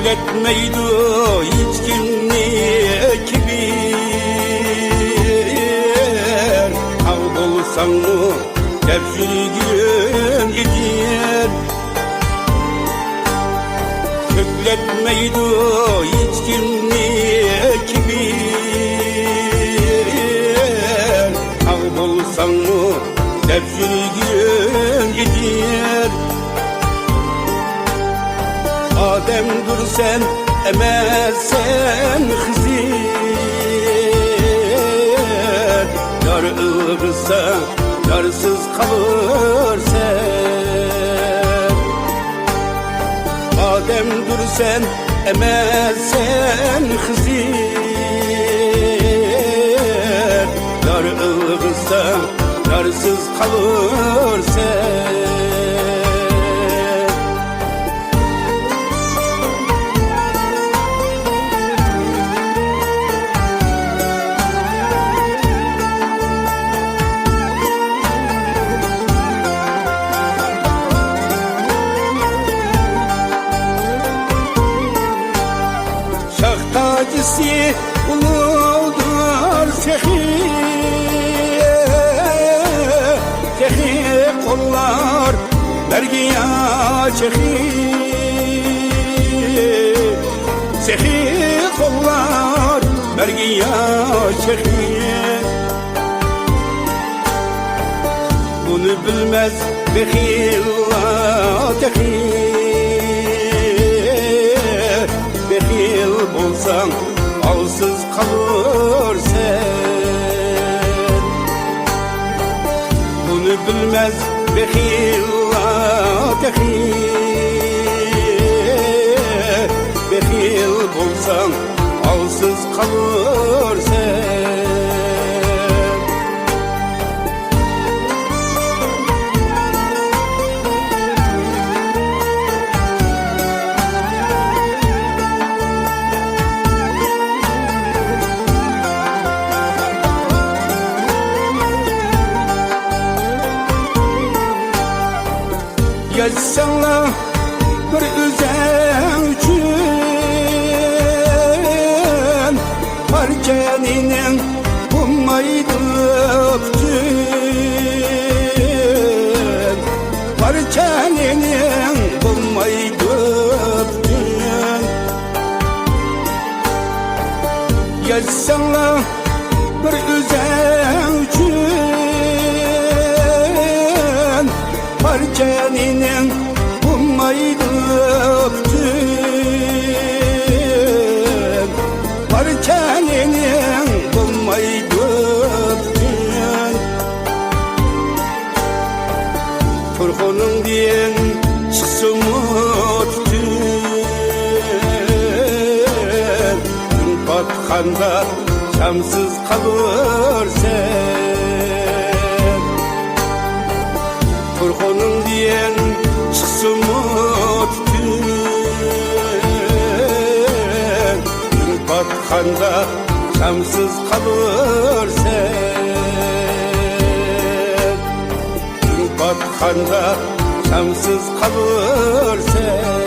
Söyletmeydi hiç kimni kibir. Kavbolsan mı hep sürgün idir. Söyletmeydi hiç kimni kibir. Kavbolsan mı hep sürgün idir. Adem dur sen emezsen Hızır. Yar ığırsa yarsız kalır sen. Adem dur sen emezsen Hızır. Yar ığırsa yarsız kalır sen. Tacisi uludur sehi. Sehi kollar dergiya çehi. Sehi kollar dergiya çehi. Bunu bilmez behillah tehi. Behil bolsan alsız kalır sen. Bunu bilmez behillah tehi. Behil bolsan alsız kalır sen. Geçsene bir üzen üçün. Parkeninin bulmaydı öptün. Parkeninin bulmaydı öptün. Geçsene bir üzen üçün. Parkeninin bulmaydı öptün. Parkeninin bulmaydı öptün. Turkunun diyen çıksın mı tütün. Gün batkanda şamsız kalır sen. Turkunun diyen çıksın mı tütün. Gün batkanda şamsız kalır sen. Gün batkanda şamsız kalır sen.